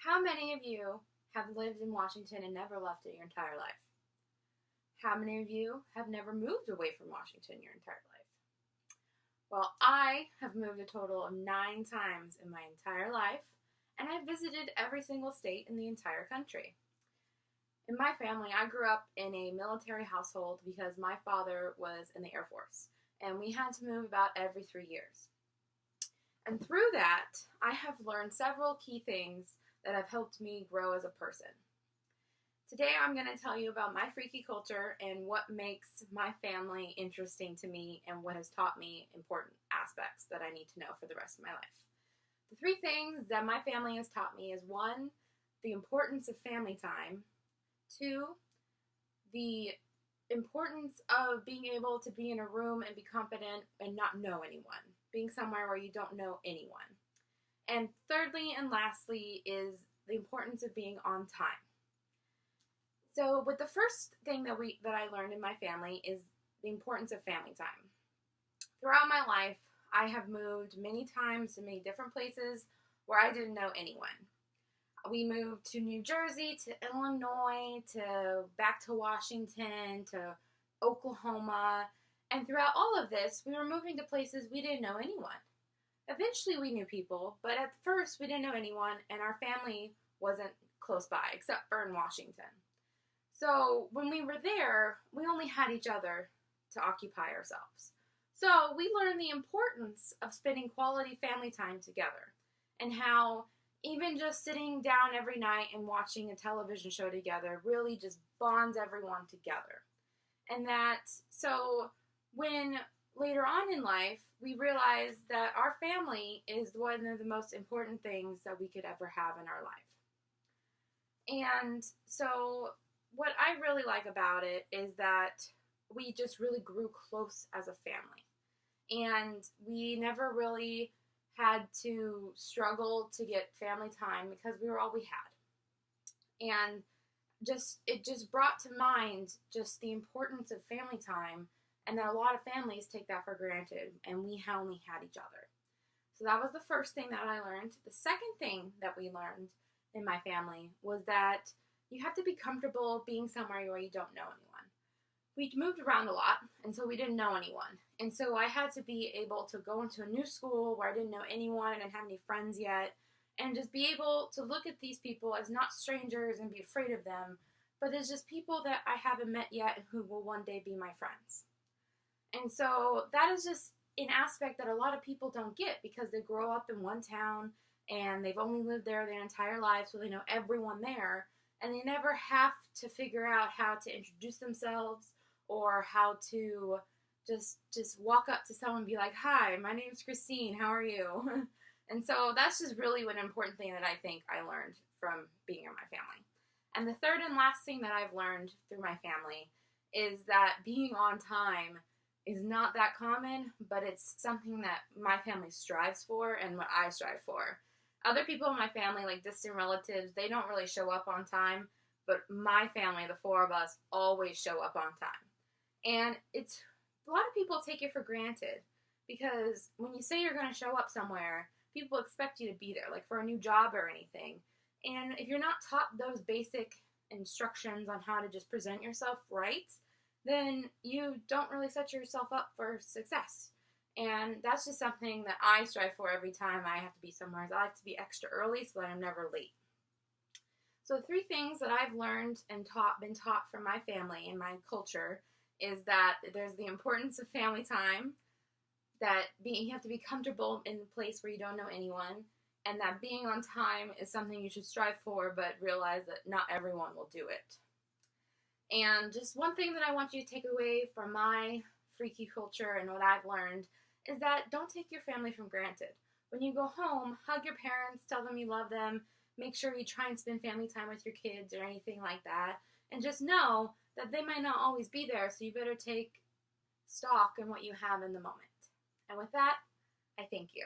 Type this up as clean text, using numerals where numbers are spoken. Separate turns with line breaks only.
How many of you have lived in Washington and never left it your entire life? How many of you have never moved away from Washington your entire life? Well, I have moved a total of 9 times in my entire life, and I've visited every single state in the entire country. In my family, I grew up in a military household because my father was in the Air Force, and we had to move about every 3 years. And through that, I have learned several key things that have helped me grow as a person. Today, I'm going to tell you about my freaky culture and what makes my family interesting to me and what has taught me important aspects that I need to know for the rest of my life. The 3 things that my family has taught me is 1, the importance of family time, 2, the importance of being able to be in a room and be confident and not know anyone, being somewhere where you don't know anyone. And thirdly and lastly is the importance of being on time. So with the first thing that I learned in my family is the importance of family time. Throughout my life, I have moved many times to many different places where I didn't know anyone. We moved to New Jersey, to Illinois, back to Washington, to Oklahoma, and throughout all of this, we were moving to places we didn't know anyone. Eventually we knew people, but at first we didn't know anyone, and our family wasn't close by, except for in Washington. So when we were there, we only had each other to occupy ourselves. So we learned the importance of spending quality family time together, and how even just sitting down every night and watching a television show together really just bonds everyone together. And so when later on in life, we realized that our family is one of the most important things that we could ever have in our life. And so what I really like about it is that we just really grew close as a family. And we never really had to struggle to get family time because we were all we had. And it just brought to mind just the importance of family time, and that a lot of families take that for granted, and we only had each other. So that was the first thing that I learned. The second thing that we learned in my family was that you have to be comfortable being somewhere where you don't know anyone. We moved around a lot, and so we didn't know anyone. And so I had to be able to go into a new school where I didn't know anyone and didn't have any friends yet, and just be able to look at these people as not strangers and be afraid of them, but as just people that I haven't met yet who will one day be my friends. And so that is just an aspect that a lot of people don't get because they grow up in one town and they've only lived there their entire life, so they know everyone there, and they never have to figure out how to introduce themselves or how to just walk up to someone and be like, "Hi, my name's Christine, how are you?" And so that's just really an important thing that I think I learned from being in my family. And the third and last thing that I've learned through my family is that being on time is not that common, but it's something that my family strives for and what I strive for. Other people in my family, like distant relatives, they don't really show up on time, but my family, the 4 of us, always show up on time. And a lot of people take it for granted because when you say you're going to show up somewhere, people expect you to be there, like for a new job or anything. And if you're not taught those basic instructions on how to just present yourself right, then you don't really set yourself up for success. And that's just something that I strive for every time I have to be somewhere. I like to be extra early so that I'm never late. So 3 things that I've learned and been taught from my family and my culture is that there's the importance of family time, that you have to be comfortable in a place where you don't know anyone, and that being on time is something you should strive for, but realize that not everyone will do it. And just one thing that I want you to take away from my freaky culture and what I've learned is that don't take your family for granted. When you go home, hug your parents, tell them you love them, make sure you try and spend family time with your kids or anything like that, and just know that they might not always be there, so you better take stock in what you have in the moment. And with that, I thank you.